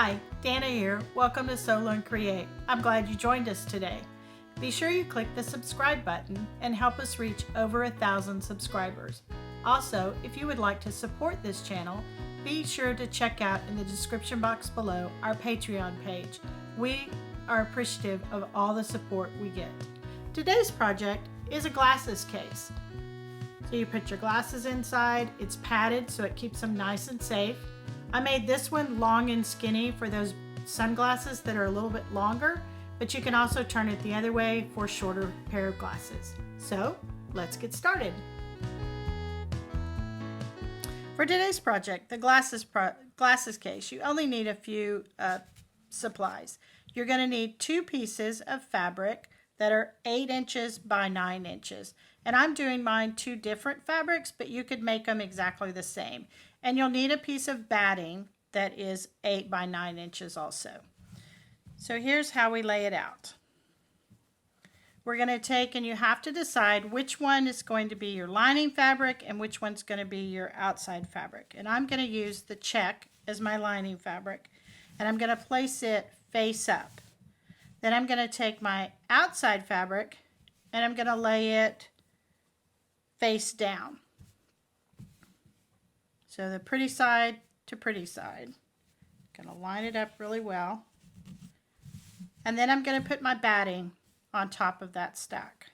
Hi, Dana here. Welcome to Sew Learn Create. I'm glad you joined us today. Be sure you click the subscribe button and help us reach over 1,000 subscribers. Also, if you would like to support this channel, be sure to check out in the description box below our Patreon page. We are appreciative of all the support we get. Today's project is a glasses case. So you put your glasses inside. It's padded so it keeps them nice and safe. I made this one long and skinny for those sunglasses that are a little bit longer, but you can also turn it the other way for a shorter pair of glasses. So let's get started. For today's project, the glasses case, you only need a few supplies. You're going to need 2 pieces of fabric that are 8 inches by 9 inches. And I'm doing mine 2 different fabrics, but you could make them exactly the same. And you'll need a piece of batting that is 8 by 9 inches also. So here's how we lay it out. We're going to take, and you have to decide which one is going to be your lining fabric and which one's going to be your outside fabric. And I'm going to use the check as my lining fabric, and I'm going to place it face up. Then I'm going to take my outside fabric and I'm going to lay it face down. So the pretty side to pretty side. I'm going to line it up really well. And then I'm going to put my batting on top of that stack.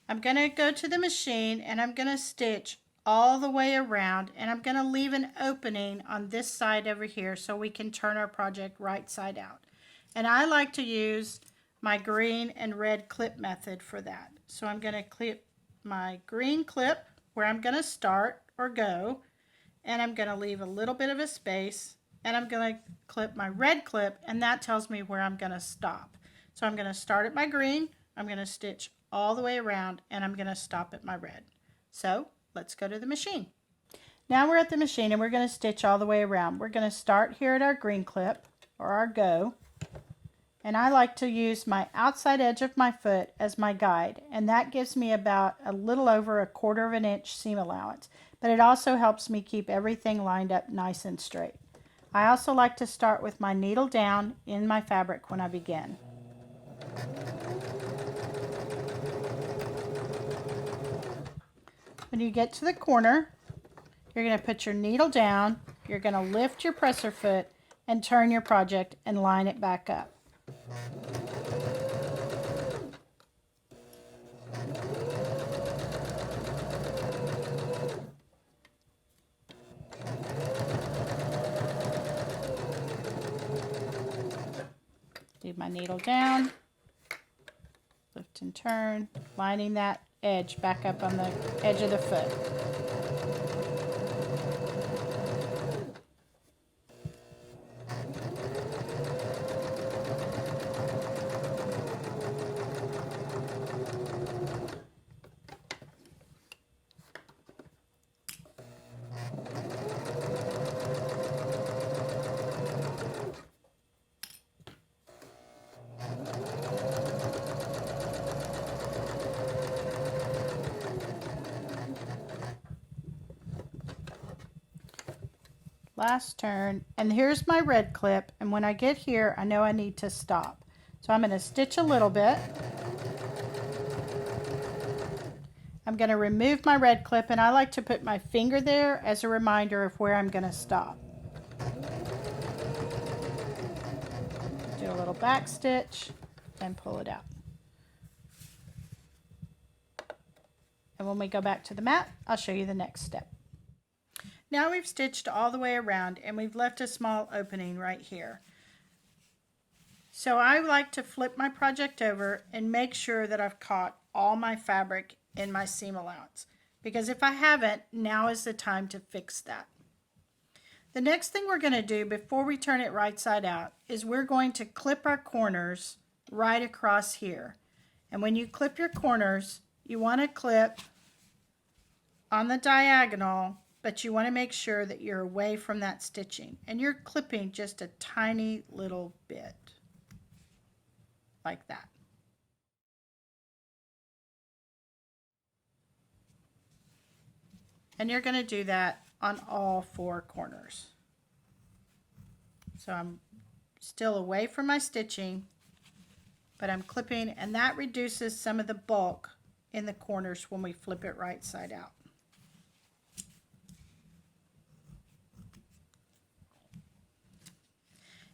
I'm going to go to the machine and I'm going to stitch all the way around, and I'm going to leave an opening on this side over here so we can turn our project right side out. And I like to use my green and red clip method for that. So I'm going to clip my green clip where I'm going to start or go, and I'm going to leave a little bit of a space, and I'm going to clip my red clip, and that tells me where I'm going to stop. So I'm going to start at my green, I'm going to stitch all the way around, and I'm going to stop at my red. So let's go to the machine. Now we're at the machine and we're going to stitch all the way around. We're going to start here at our green clip or our go, and I like to use my outside edge of my foot as my guide, and that gives me about a little over 1/4 of an inch seam allowance, but it also helps me keep everything lined up nice and straight. I also like to start with my needle down in my fabric when I begin. When you get to the corner, you're going to put your needle down, you're going to lift your presser foot and turn your project and line it back up. Leave my needle down, lift and turn, lining that edge back up on the edge of the foot. Last turn, and here's my red clip, and when I get here I know I need to stop, so I'm going to stitch a little bit. I'm going to remove my red clip, and I like to put my finger there as a reminder of where I'm going to stop. Do a little back stitch and pull it out. And when we go back to the mat, I'll show you the next step. Now we've stitched all the way around and we've left a small opening right here. So I like to flip my project over and make sure that I've caught all my fabric in my seam allowance, because if I haven't, now is the time to fix that. The next thing we're going to do before we turn it right side out is we're going to clip our corners right across here. And when you clip your corners, you want to clip on the diagonal, but you want to make sure that you're away from that stitching, and you're clipping just a tiny little bit like that. And you're going to do that on all 4 corners. So I'm still away from my stitching, but I'm clipping, and that reduces some of the bulk in the corners when we flip it right side out.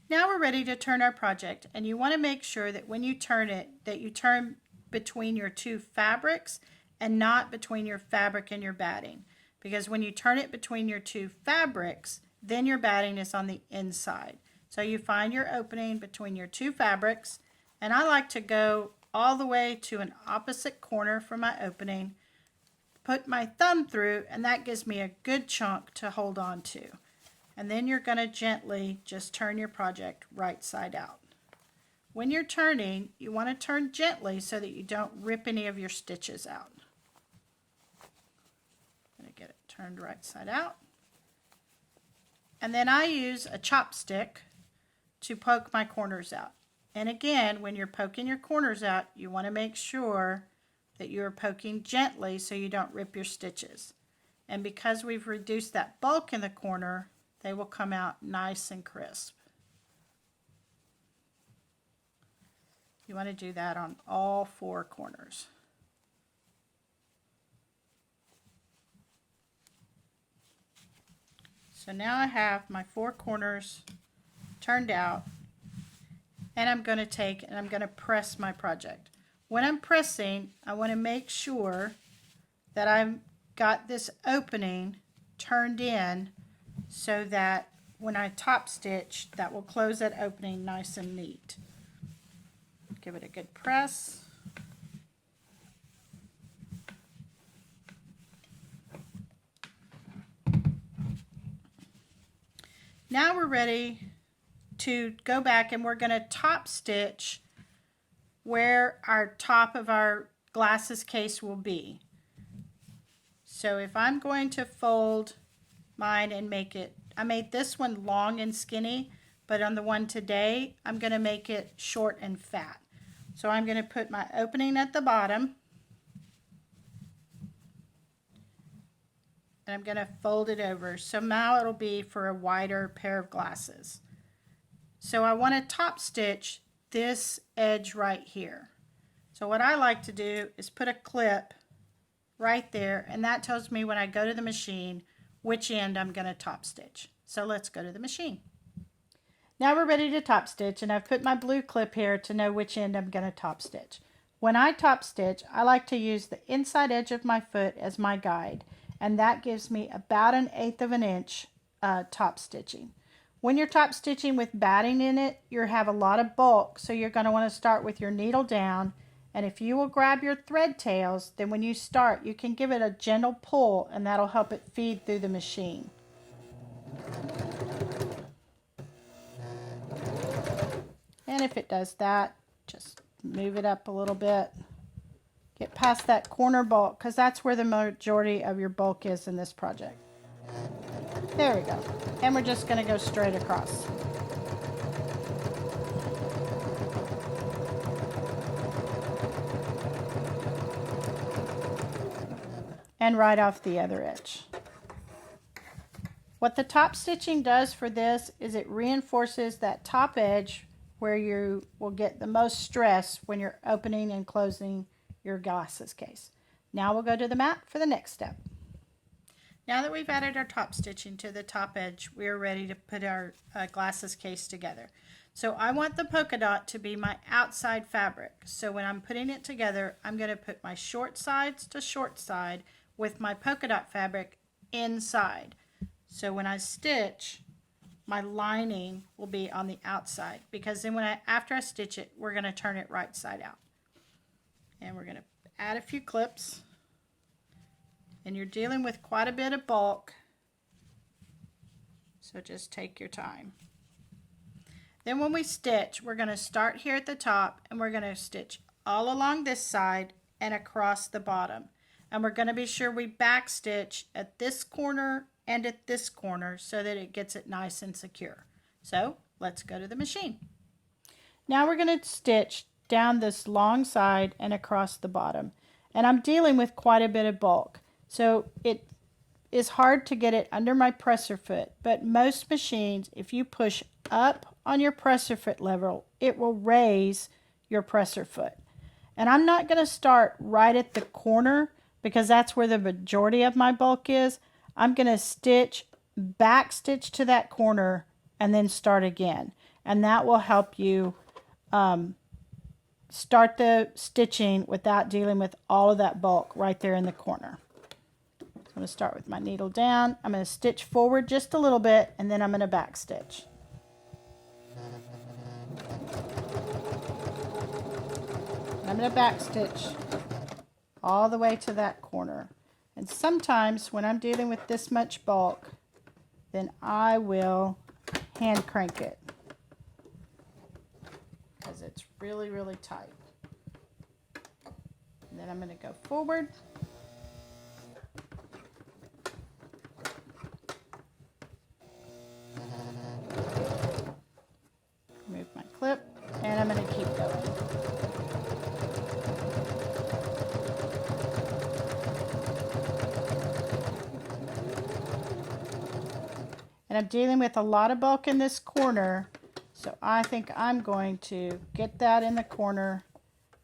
Now we're ready to turn our project, and you want to make sure that when you turn it, that you turn between your 2 fabrics and not between your fabric and your batting. Because when you turn it between your 2 fabrics, then your batting is on the inside. So you find your opening between your 2 fabrics, and I like to go all the way to an opposite corner from my opening, put my thumb through, and that gives me a good chunk to hold on to. And then you're going to gently just turn your project right side out. When you're turning, you want to turn gently so that you don't rip any of your stitches out. I'm going to get it turned right side out. And then I use a chopstick to poke my corners out. And again, when you're poking your corners out, you want to make sure that you're poking gently so you don't rip your stitches. And because we've reduced that bulk in the corner, they will come out nice and crisp. You want to do that on all 4 corners. So now I have my 4 corners turned out, and I'm going to take and I'm going to press my project. When I'm pressing, I want to make sure that I've got this opening turned in so that when I top stitch, that will close that opening nice and neat. Give it a good press. Now we're ready to go back, and we're going to top stitch where our top of our glasses case will be. So if I'm going to fold mine and make it, I made this one long and skinny, but on the one today I'm going to make it short and fat. So I'm going to put my opening at the bottom, and I'm going to fold it over. So now it'll be for a wider pair of glasses. So I want to top stitch this edge right here. So what I like to do is put a clip right there, and that tells me when I go to the machine which end I'm going to top stitch. So let's go to the machine. Now we're ready to top stitch, and I've put my blue clip here to know which end I'm going to top stitch. When I top stitch, I like to use the inside edge of my foot as my guide, and that gives me about 1/8 of an inch top stitching. When you're top stitching with batting in it, you have a lot of bulk, so you're going to want to start with your needle down, and if you will grab your thread tails, then when you start, you can give it a gentle pull, and that'll help it feed through the machine. And if it does that, just move it up a little bit. Get past that corner bulk, because that's where the majority of your bulk is in this project. There we go. And we're just going to go straight across. And right off the other edge. What the top stitching does for this is it reinforces that top edge where you will get the most stress when you're opening and closing your glasses case. Now we'll go to the mat for the next step. Now that we've added our top stitching to the top edge, we are ready to put our glasses case together. So I want the polka dot to be my outside fabric. So when I'm putting it together, I'm going to put my short sides to short side with my polka dot fabric inside. So when I stitch, my lining will be on the outside, because then after I stitch it, we're going to turn it right side out. And we're going to add a few clips. And you're dealing with quite a bit of bulk, so just take your time. Then when we stitch, we're going to start here at the top, and we're going to stitch all along this side and across the bottom. And we're going to be sure we back stitch at this corner and at this corner so that it gets it nice and secure. So let's go to the machine. Now we're going to stitch down this long side and across the bottom. And I'm dealing with quite a bit of bulk. So is hard to get it under my presser foot, but most machines, if you push up on your presser foot level, it will raise your presser foot. And I'm not going to start right at the corner because that's where the majority of my bulk is. I'm going to stitch, back stitch to that corner and then start again. And that will help you start the stitching without dealing with all of that bulk right there in the corner. So I'm going to start with my needle down. I'm going to stitch forward just a little bit and then I'm going to back stitch. I'm going to back stitch all the way to that corner. And sometimes when I'm dealing with this much bulk, then I will hand crank it because it's really, really tight. And then I'm going to go forward. Move my clip, and I'm going to keep going. And I'm dealing with a lot of bulk in this corner, so I think I'm going to get that in the corner,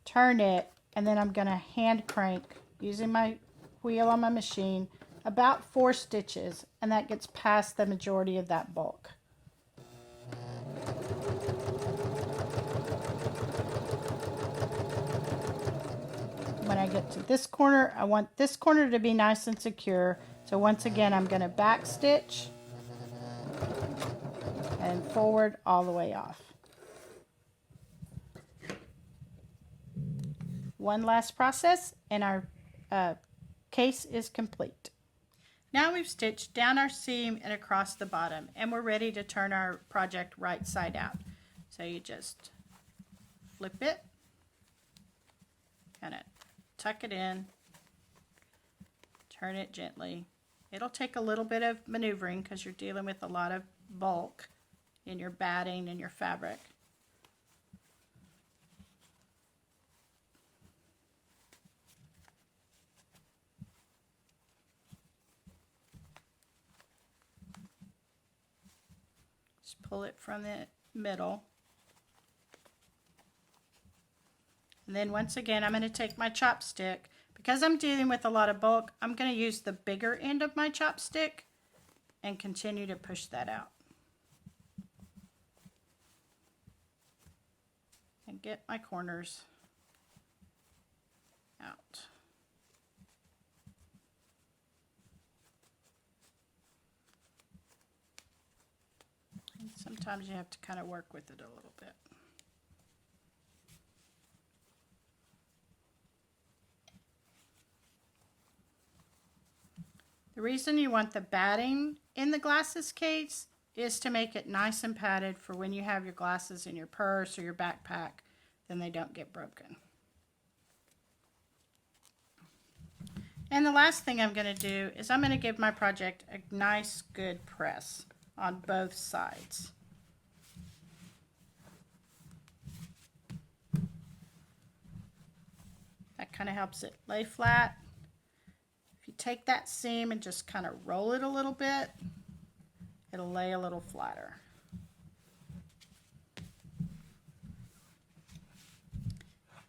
turn it, and then I'm going to hand crank using my wheel on my machine about 4 stitches, and that gets past the majority of that bulk. When I get to this corner, I want this corner to be nice and secure, so once again I'm going to back stitch and forward all the way off. One last process and our case is complete. Now we've stitched down our seam and across the bottom, and we're ready to turn our project right side out. So you just flip it, kind of tuck it in, turn it gently. It'll take a little bit of maneuvering because you're dealing with a lot of bulk in your batting and your fabric. Just pull it from the middle. And then once again, I'm going to take my chopstick. Because I'm dealing with a lot of bulk, I'm going to use the bigger end of my chopstick and continue to push that out. And get my corners out. And sometimes you have to kind of work with it a little bit. The reason you want the batting in the glasses case is to make it nice and padded for when you have your glasses in your purse or your backpack, then they don't get broken. And the last thing I'm going to do is I'm going to give my project a nice good press on both sides. That kind of helps it lay flat. If you take that seam and just kind of roll it a little bit, it'll lay a little flatter.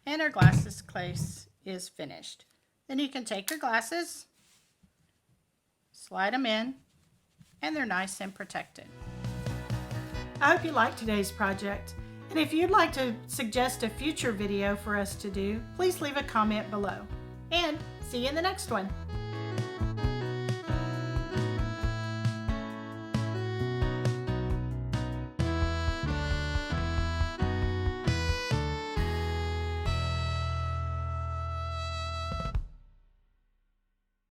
And our glasses case is finished. Then you can take your glasses, slide them in, and they're nice and protected. I hope you liked today's project. And if you'd like to suggest a future video for us to do, please leave a comment below. And see you in the next one.